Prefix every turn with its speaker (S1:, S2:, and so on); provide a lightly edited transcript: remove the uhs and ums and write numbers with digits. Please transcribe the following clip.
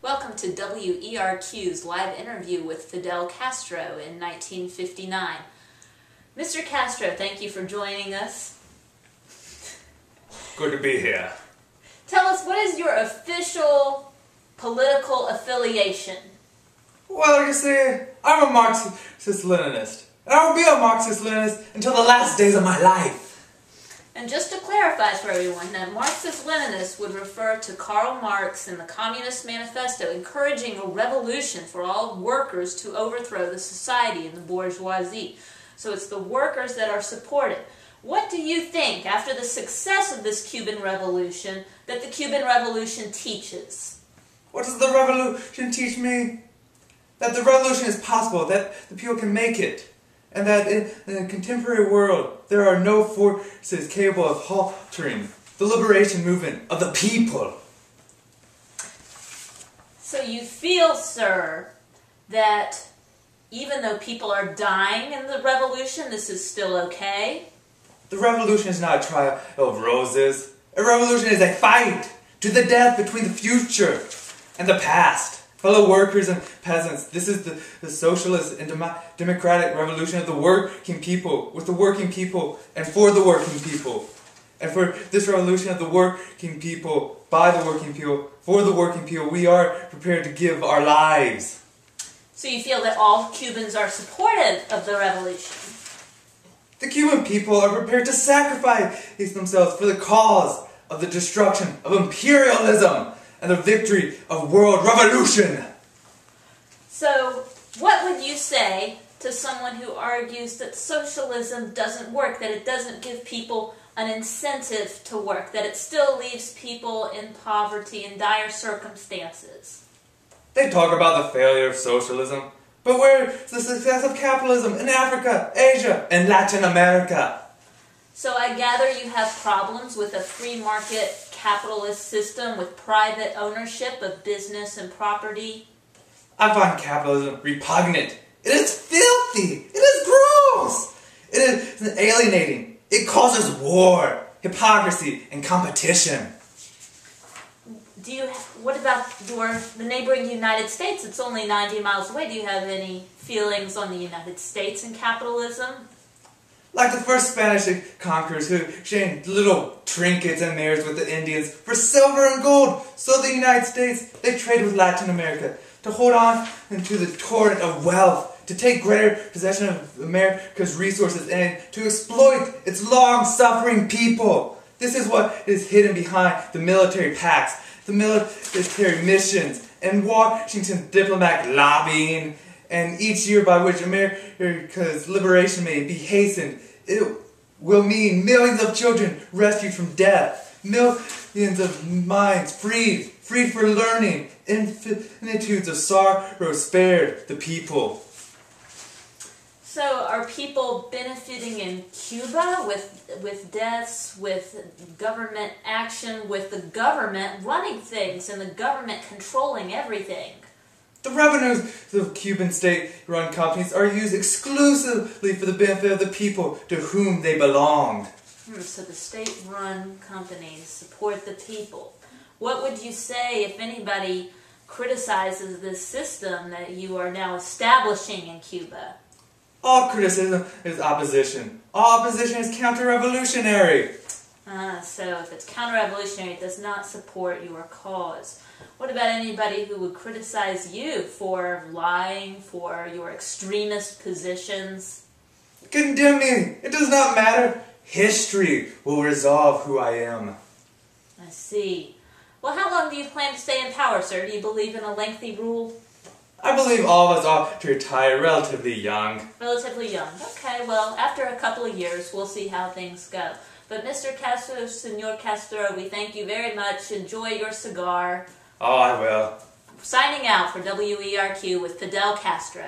S1: Welcome to WERQ's live interview with Fidel Castro in 1959. Mr. Castro, thank you for joining us.
S2: Good to be here.
S1: Tell us, what is your official political affiliation?
S2: Well, you see, I'm a Marxist-Leninist. And I will be a Marxist-Leninist until the last days of my life.
S1: And just to clarify for everyone, that Marxist-Leninist would refer to Karl Marx in the Communist Manifesto encouraging a revolution for all workers to overthrow the society and the bourgeoisie. So it's the workers that are supported. What do you think, after the success of this Cuban Revolution, that the Cuban Revolution teaches?
S2: What does the revolution teach me? That the revolution is possible, that the people can make it. And that in the contemporary world, there are no forces capable of halting the liberation movement of the people.
S1: So you feel, sir, that even though people are dying in the revolution, this is still okay?
S2: The revolution is not a trial of roses. A revolution is a fight to the death between the future and the past. Fellow workers and peasants, this is the socialist and democratic revolution of the working people, with the working people and for the working people. And for this revolution of the working people, by the working people, for the working people, we are prepared to give our lives.
S1: So you feel that all Cubans are supportive of the revolution?
S2: The Cuban people are prepared to sacrifice themselves for the cause of the destruction of imperialism and the victory of world revolution.
S1: So, what would you say to someone who argues that socialism doesn't work, that it doesn't give people an incentive to work, that it still leaves people in poverty and dire circumstances?
S2: They talk about the failure of socialism, but where's the success of capitalism in Africa, Asia, and Latin America?
S1: So I gather you have problems with a free market capitalist system with private ownership of business and property?
S2: I find capitalism repugnant. It is filthy. It is gross. It is alienating. It causes war, hypocrisy, and competition.
S1: What about the neighboring United States? It's only 90 miles away. Do you have any feelings on the United States and capitalism?
S2: Like the first Spanish conquerors who exchanged little trinkets and mirrors with the Indians for silver and gold. So the United States, they trade with Latin America to hold on to the torrent of wealth, to take greater possession of America's resources and to exploit its long-suffering people. This is what is hidden behind the military pacts, the military missions, and Washington's diplomatic lobbying. And each year by which America's liberation may be hastened, it will mean millions of children rescued from death, millions of minds freed for learning, infinitudes of sorrow spared the people.
S1: So are people benefiting in Cuba with deaths, with government action, with the government running things and the government controlling everything?
S2: The revenues of Cuban state-run companies are used exclusively for the benefit of the people to whom they belong.
S1: So the state-run companies support the people. What would you say if anybody criticizes this system that you are now establishing in Cuba?
S2: All criticism is opposition. All opposition is counter-revolutionary.
S1: So if it's counter-revolutionary, it does not support your cause. What about anybody who would criticize you for lying, for your extremist positions?
S2: Condemn me. It does not matter. History will resolve who I am.
S1: I see. Well, how long do you plan to stay in power, sir? Do you believe in a lengthy rule?
S2: I believe all of us ought to retire relatively young.
S1: Relatively young. Okay, well, after a couple of years, we'll see how things go. But Mr. Castro, Senor Castro, we thank you very much. Enjoy your cigar.
S2: Oh, I will.
S1: Signing out for WERQ with Fidel Castro.